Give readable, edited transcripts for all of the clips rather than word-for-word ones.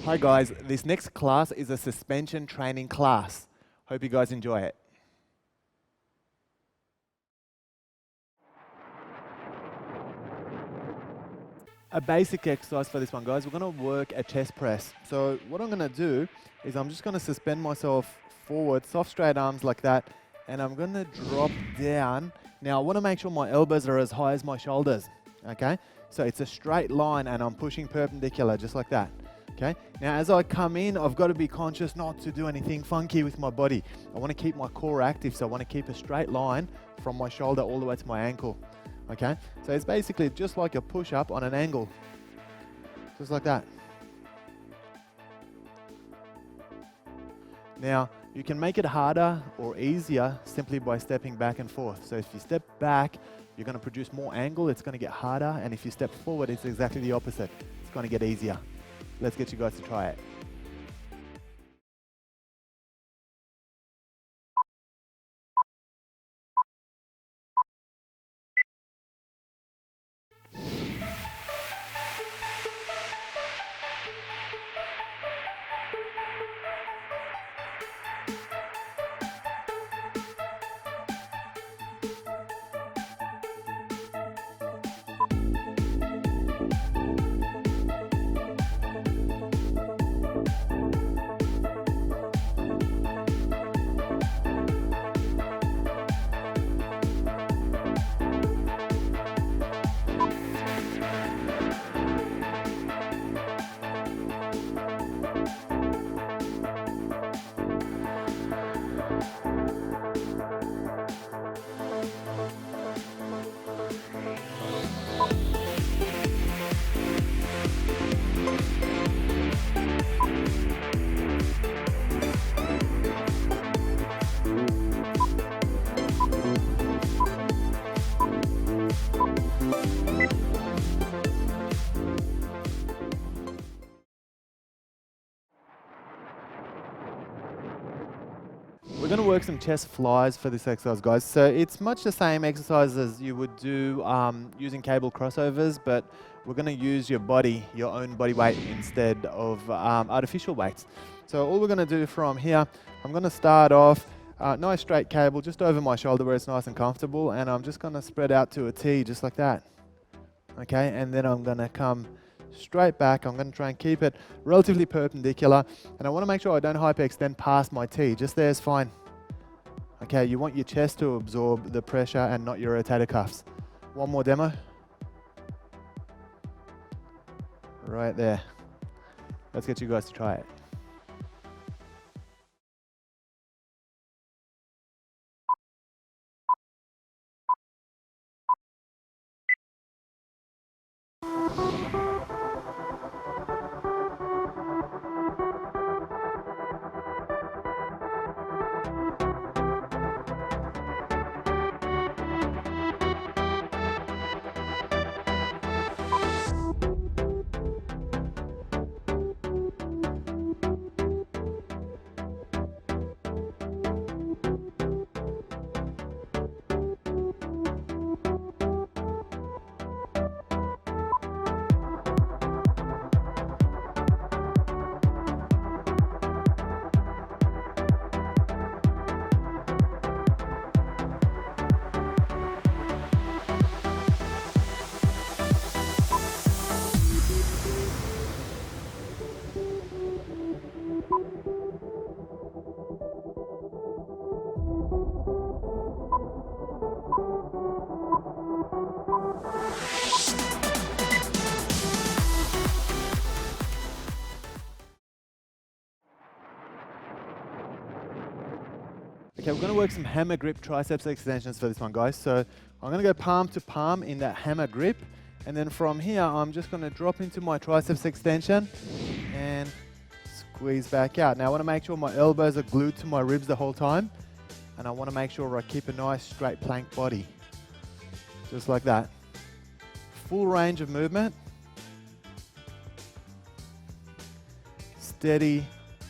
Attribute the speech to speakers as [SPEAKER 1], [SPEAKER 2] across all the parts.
[SPEAKER 1] Hi guys, this next class is a suspension training class. Hope you guys enjoy it. A basic exercise for this one, guys. We're going to work a chest press. So what I'm going to do is I'm just going to suspend myself forward, soft straight arms like that, and I'm going to drop down. Now I want to make sure my elbows are as high as my shoulders, okay? So it's a straight line and I'm pushing perpendicular just like that. Okay. Now as I come in, I've got to be conscious not to do anything funky with my body. I want to keep my core active, so I want to keep a straight line from my shoulder all the way to my ankle. Okay, so it's basically just like a push-up on an angle. Just like that. Now, you can make it harder or easier simply by stepping back and forth. So if you step back, you're going to produce more angle, it's going to get harder, and if you step forward, it's exactly the opposite. It's going to get easier. Let's get you guys to try it. We're going to work some chest flies for this exercise, guys. So it's much the same exercise as you would do using cable crossovers, but we're going to use your body, your own body weight instead of artificial weights. So all we're going to do from here, I'm going to start off nice straight cable just over my shoulder where it's nice and comfortable, and I'm just going to spread out to a T just like that. Okay, and then I'm going to come straight back. I'm going to try and keep it relatively perpendicular, and I want to make sure I don't hyperextend past my T. Just there is fine. Okay, you want your chest to absorb the pressure and not your rotator cuffs. One more demo. Right there. Let's get you guys to try it. Okay, we're going to work some hammer grip triceps extensions for this one, guys. So I'm going to go palm to palm in that hammer grip. And then from here, I'm just going to drop into my triceps extension and squeeze back out. Now I want to make sure my elbows are glued to my ribs the whole time. And I want to make sure I keep a nice straight plank body. Just like that. Full range of movement. Steady,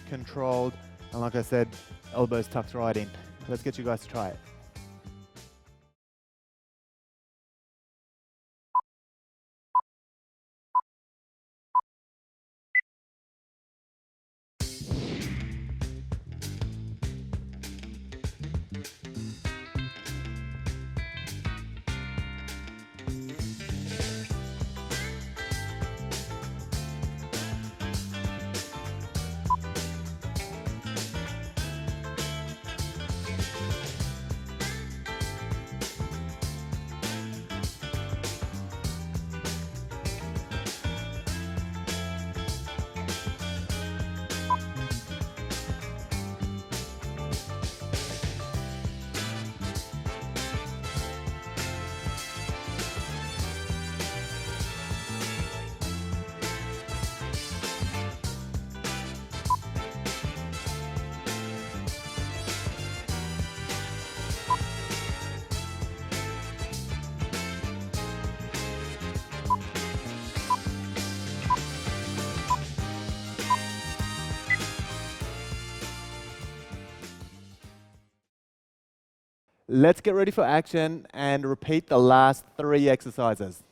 [SPEAKER 1] controlled, and like I said, elbows tucked right in. Let's get you guys to try it. Let's get ready for action and repeat the last 3 exercises.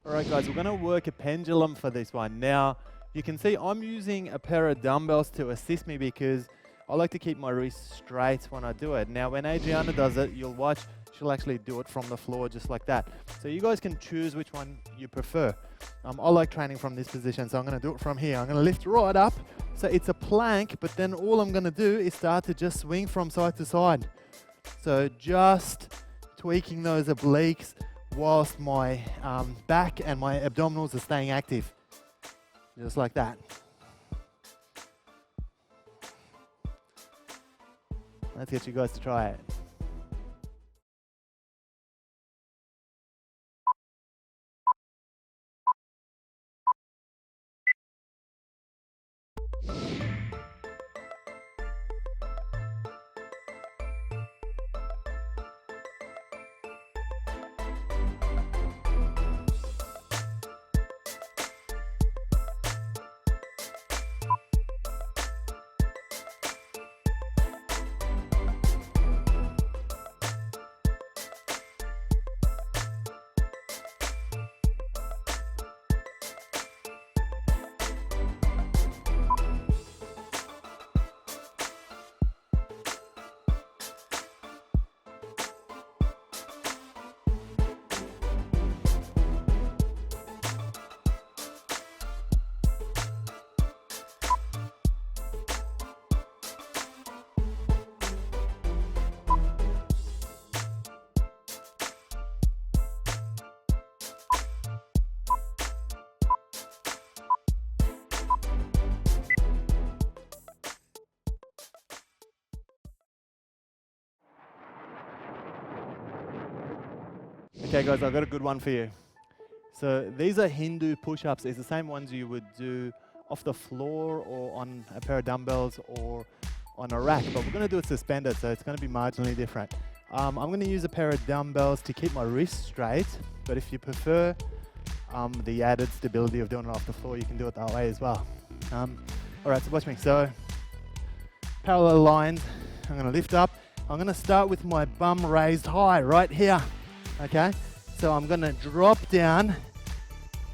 [SPEAKER 1] All right, guys, we're going to work a pendulum for this one. Now, you can see I'm using a pair of dumbbells to assist me because I like to keep my wrists straight when I do it. Now, when Adriana does it, you'll watch, she'll actually do it from the floor just like that. So you guys can choose which one you prefer. I like training from this position, so I'm going to do it from here. I'm going to lift right up. So it's a plank, but then all I'm going to do is start to just swing from side to side. So just tweaking those obliques whilst my back and my abdominals are staying active. Just like that. Let's get you guys to try it. Okay guys, I've got a good one for you. So these are Hindu push-ups. It's the same ones you would do off the floor or on a pair of dumbbells or on a rack, but we're going to do it suspended, so it's going to be marginally different. I'm going to use a pair of dumbbells to keep my wrists straight, but if you prefer the added stability of doing it off the floor, you can do it that way as well. All right, so watch me. So parallel lines, I'm going to lift up. I'm going to start with my bum raised high right here. Okay, so I'm going to drop down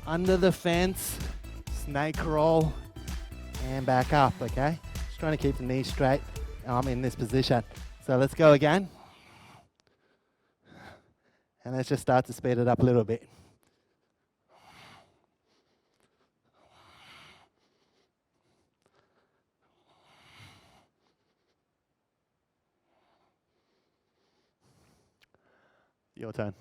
[SPEAKER 1] under the fence, snake roll, and back up, okay? Just trying to keep the knees straight in this position. So let's go again. And let's just start to speed it up a little bit. Your turn.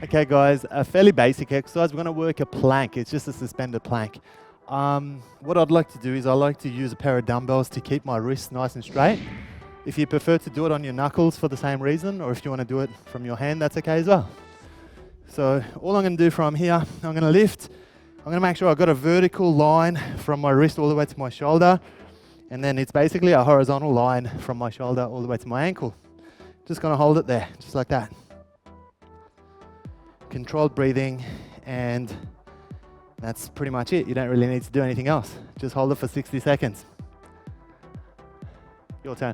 [SPEAKER 1] Okay guys, a fairly basic exercise. We're going to work a plank. It's just a suspended plank. What I'd like to do is I like to use a pair of dumbbells to keep my wrists nice and straight. If you prefer to do it on your knuckles for the same reason, or if you want to do it from your hand, that's okay as well. So all I'm going to do from here, I'm going to lift. I'm going to make sure I've got a vertical line from my wrist all the way to my shoulder. And then it's basically a horizontal line from my shoulder all the way to my ankle. Just going to hold it there, just like that. Controlled breathing, and that's pretty much it. You don't really need to do anything else. Just hold it for 60 seconds. Your turn.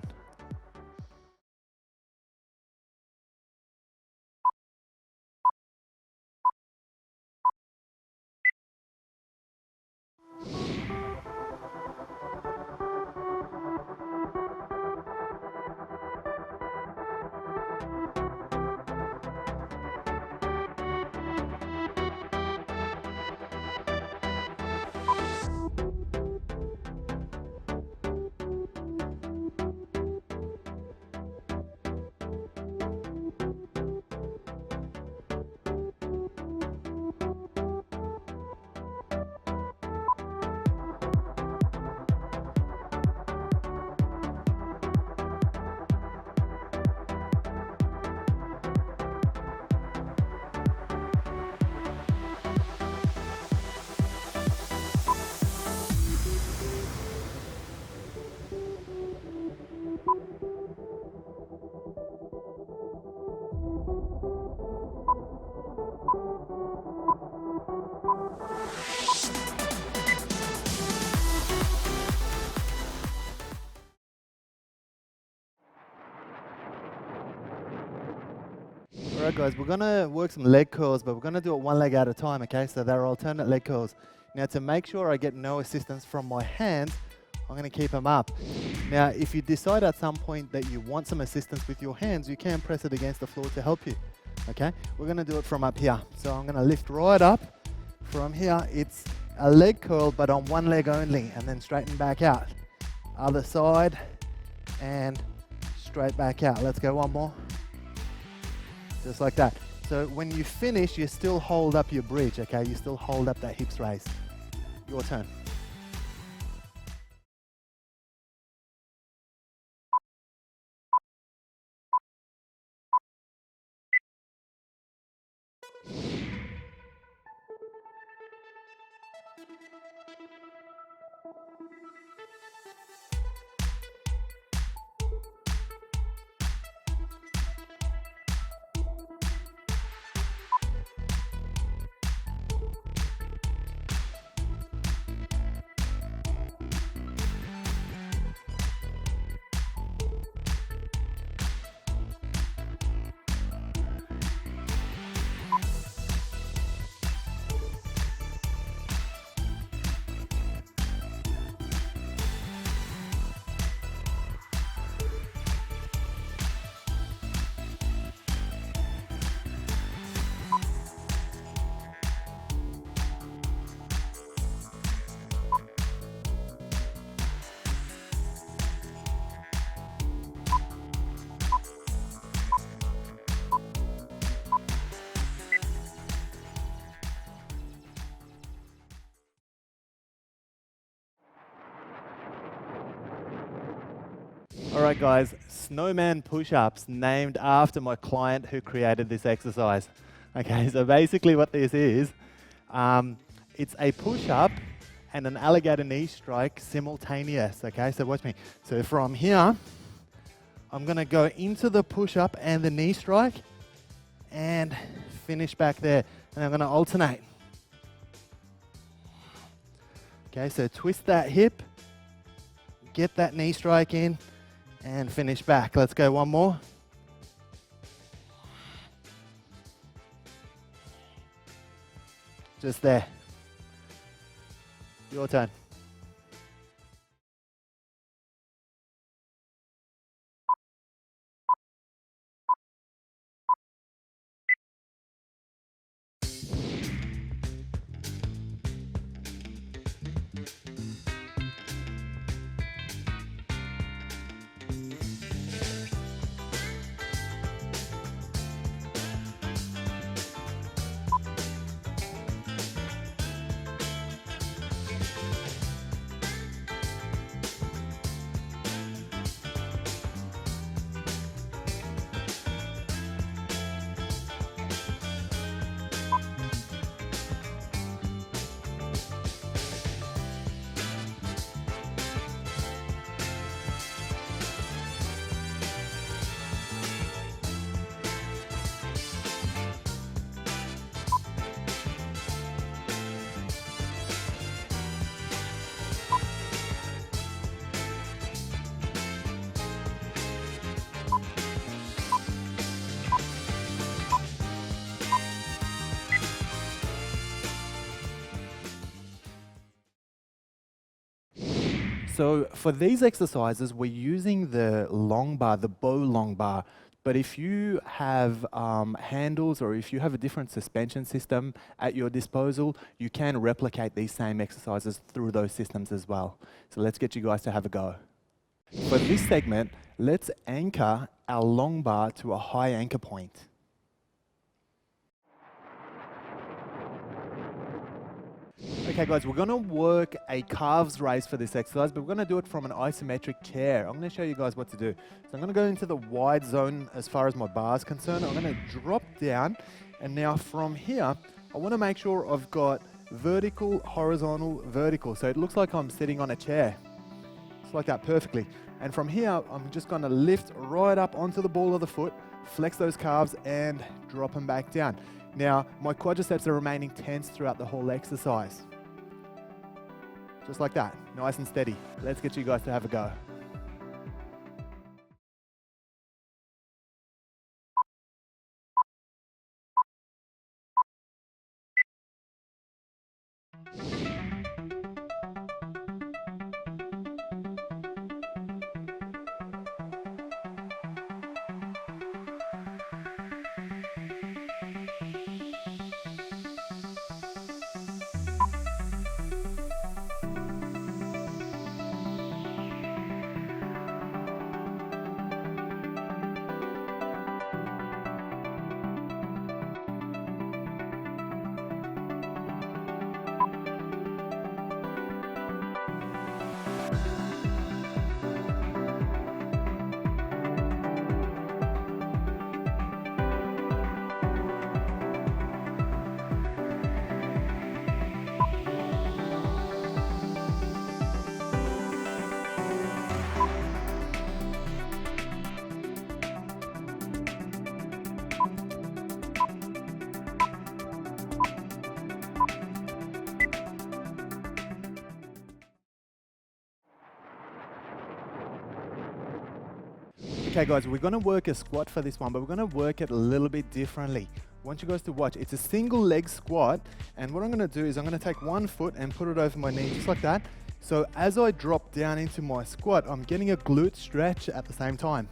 [SPEAKER 1] Alright guys, we're gonna work some leg curls, but we're gonna do it one leg at a time, okay? So they're alternate leg curls. Now to make sure I get no assistance from my hands, I'm gonna keep them up. Now, if you decide at some point that you want some assistance with your hands, you can press it against the floor to help you, okay? We're gonna do it from up here. So I'm gonna lift right up. From here, it's a leg curl, but on one leg only, and then straighten back out. Other side, and straight back out. Let's go one more. Just like that. So when you finish, you still hold up your bridge, okay? You still hold up that hips raise. Your turn. Alright guys, snowman push-ups named after my client who created this exercise. Okay, so basically what this is, it's a push-up and an alligator knee strike simultaneous, okay? So watch me. So from here, I'm gonna go into the push-up and the knee strike and finish back there. And I'm gonna alternate. Okay, so twist that hip, get that knee strike in, and finish back. Let's go one more. Just there. Your turn. So for these exercises, we're using the long bar, the bow long bar. But if you have handles or if you have a different suspension system at your disposal, you can replicate these same exercises through those systems as well. So let's get you guys to have a go. For this segment, let's anchor our long bar to a high anchor point. Okay guys, we're going to work a calves raise for this exercise, but we're going to do it from an isometric chair. I'm going to show you guys what to do. So I'm going to go into the wide zone as far as my bar is concerned. I'm going to drop down, and now from here, I want to make sure I've got vertical, horizontal, vertical. So it looks like I'm sitting on a chair. It's like that perfectly. And from here, I'm just going to lift right up onto the ball of the foot, flex those calves, and drop them back down. Now, my quadriceps are remaining tense throughout the whole exercise. Just like that, nice and steady. Let's get you guys to have a go. Okay guys, we're gonna work a squat for this one, but we're gonna work it a little bit differently. I want you guys to watch. It's a single leg squat, and what I'm gonna do is I'm gonna take one foot and put it over my knee, just like that. So as I drop down into my squat, I'm getting a glute stretch at the same time.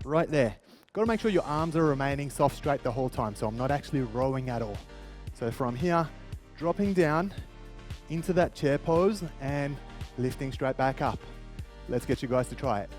[SPEAKER 1] Right there. Gotta make sure your arms are remaining soft straight the whole time, so I'm not actually rowing at all. So from here, dropping down into that chair pose and lifting straight back up. Let's get you guys to try it.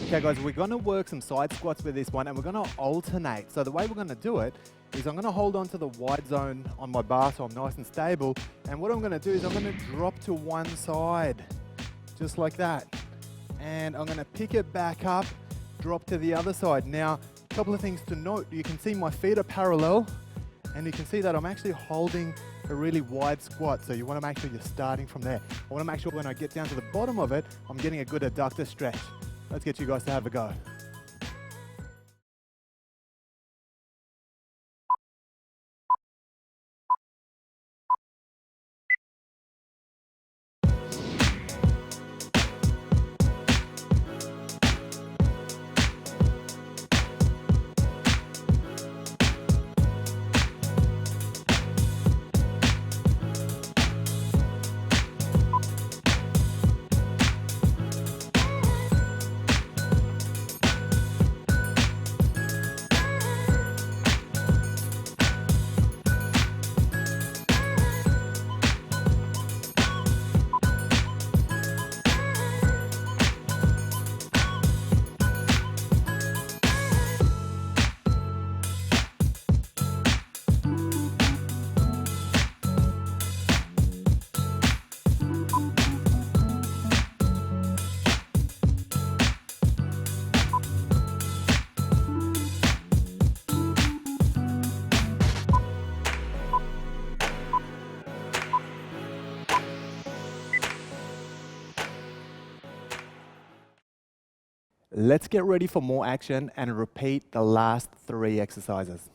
[SPEAKER 1] Okay guys, we're gonna work some side squats with this one and we're gonna alternate. So the way we're gonna do it is I'm gonna hold on to the wide zone on my bar so I'm nice and stable. And what I'm gonna do is I'm gonna drop to one side, just like that. And I'm gonna pick it back up, drop to the other side. Now, a couple of things to note. You can see my feet are parallel and you can see that I'm actually holding a really wide squat. So you wanna make sure you're starting from there. I wanna make sure when I get down to the bottom of it, I'm getting a good adductor stretch. Let's get you guys to have a go. Let's get ready for more action and repeat the last 3 exercises.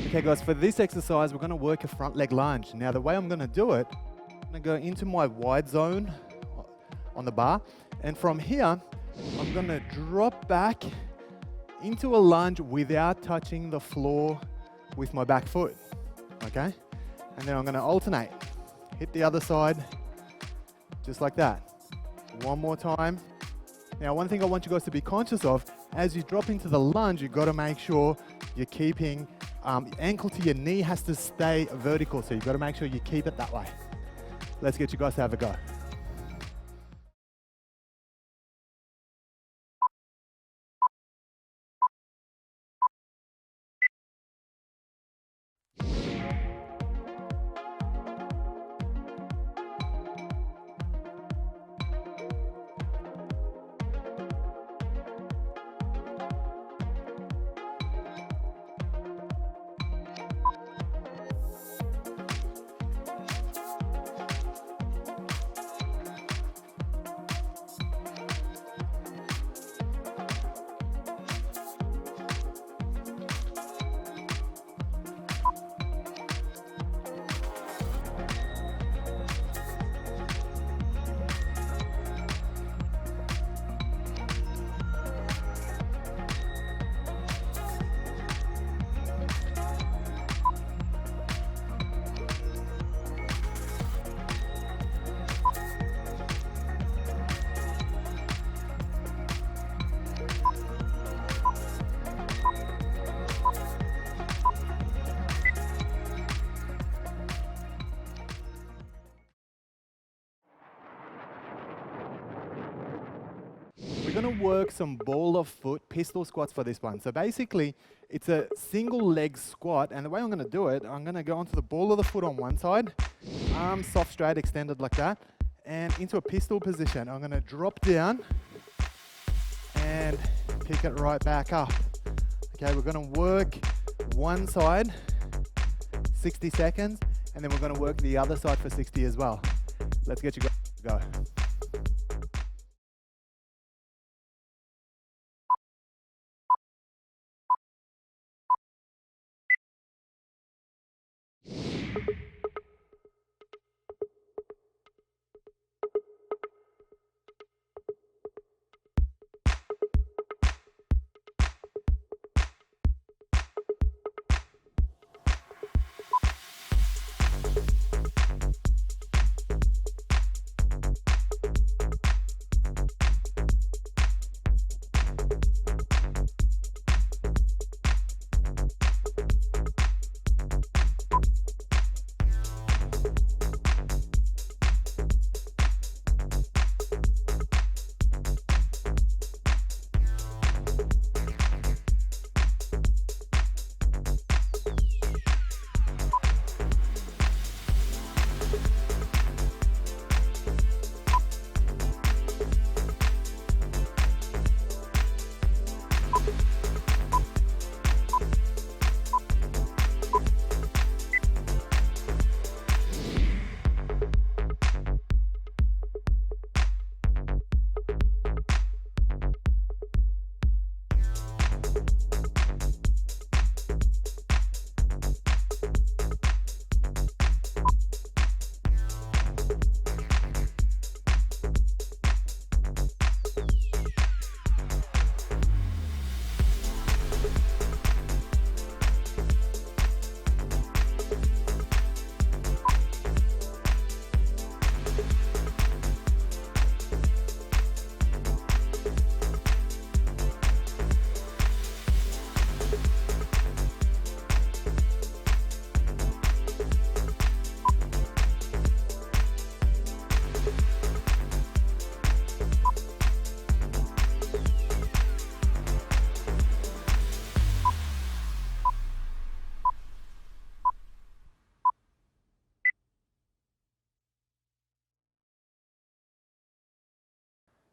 [SPEAKER 1] Okay guys, for this exercise, we're gonna work a front leg lunge. Now the way I'm gonna do it, I'm gonna go into my wide zone on the bar. And from here, I'm gonna drop back into a lunge without touching the floor with my back foot, okay? And then I'm gonna alternate. Hit the other side, just like that. One more time. Now, one thing I want you guys to be conscious of, as you drop into the lunge, you've gotta make sure you're keeping ankle to your knee has to stay vertical, so you've gotta make sure you keep it that way. Let's get you guys to have a go. We're gonna work some ball of foot pistol squats for this one. So basically, it's a single leg squat, and the way I'm gonna do it, I'm gonna go onto the ball of the foot on one side, arms soft straight extended like that, and into a pistol position. I'm gonna drop down and pick it right back up. Okay, we're gonna work one side, 60 seconds, and then we're gonna work the other side for 60 as well. Let's get you go.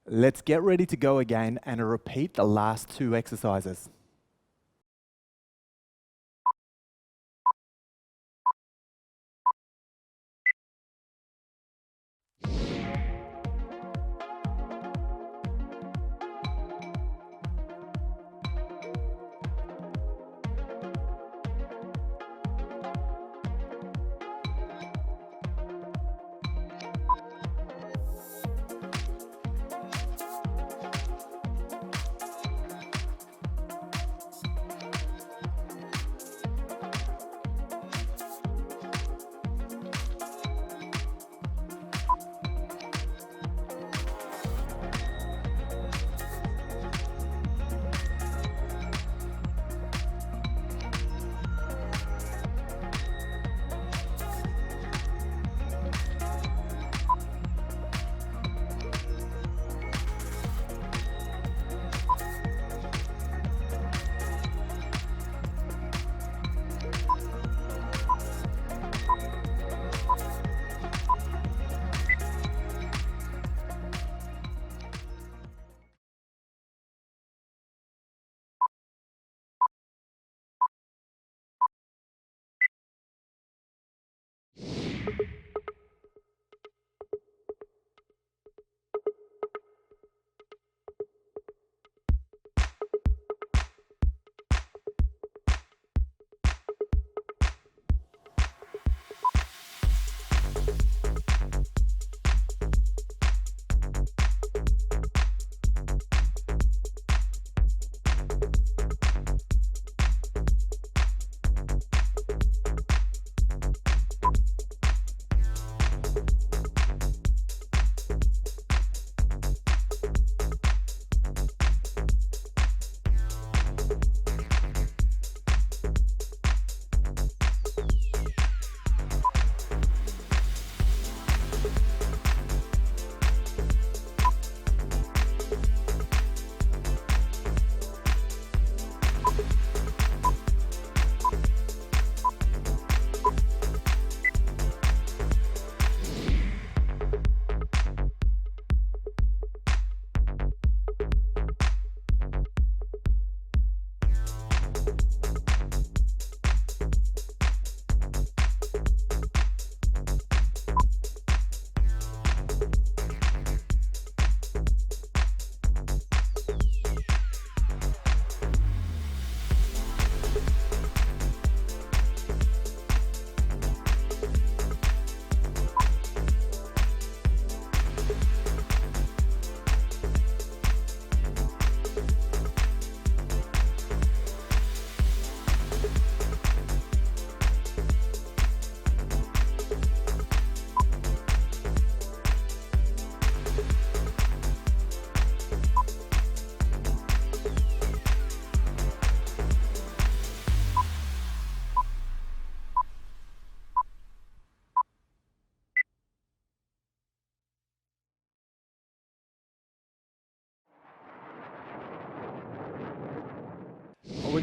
[SPEAKER 1] Let's get ready to go again and repeat the last two exercises.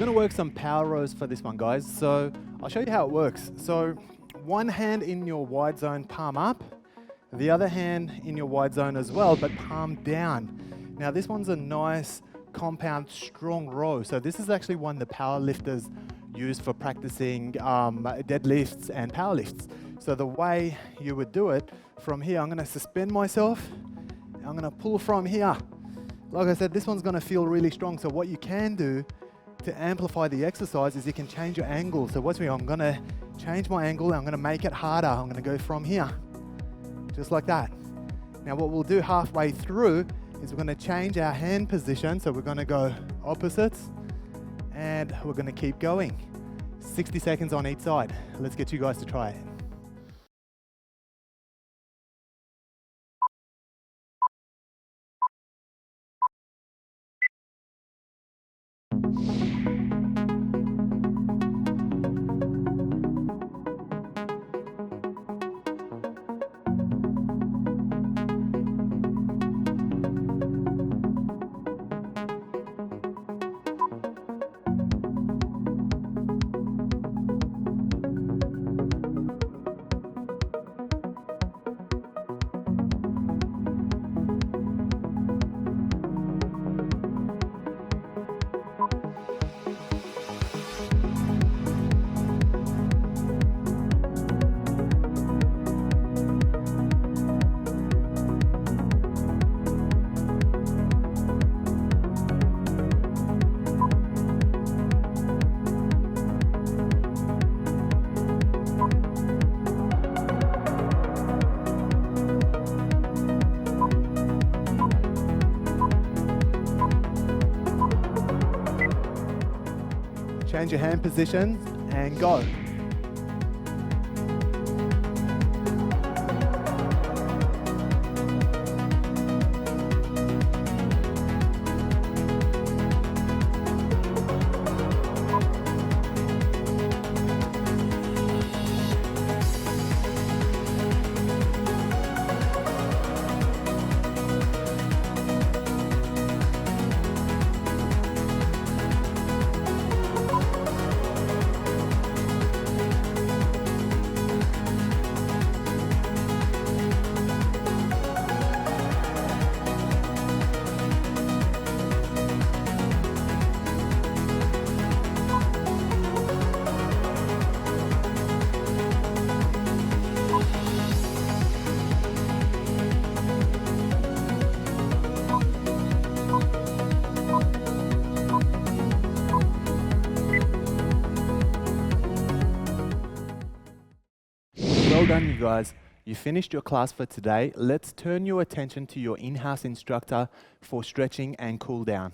[SPEAKER 1] going to work some power rows for this one, guys. So I'll show you how it works. So one hand in your wide zone, palm up. The other hand in your wide zone as well, but palm down. Now this one's a nice, compound, strong row. So this is actually one the power lifters use for practicing deadlifts and power lifts. So the way you would do it, from here, I'm going to suspend myself. I'm going to pull from here. Like I said, this one's going to feel really strong. So what you can do to amplify the exercise is you can change your angle. So watch me, I'm going to change my angle and I'm going to make it harder. I'm going to go from here, just like that. Now what we'll do halfway through is we're going to change our hand position. So we're going to go opposites and we're going to keep going. 60 seconds on each side. Let's get you guys to try it. Change your hand positions and go. Well done, you guys. You finished your class for today. Let's turn your attention to your in-house instructor for stretching and cool down.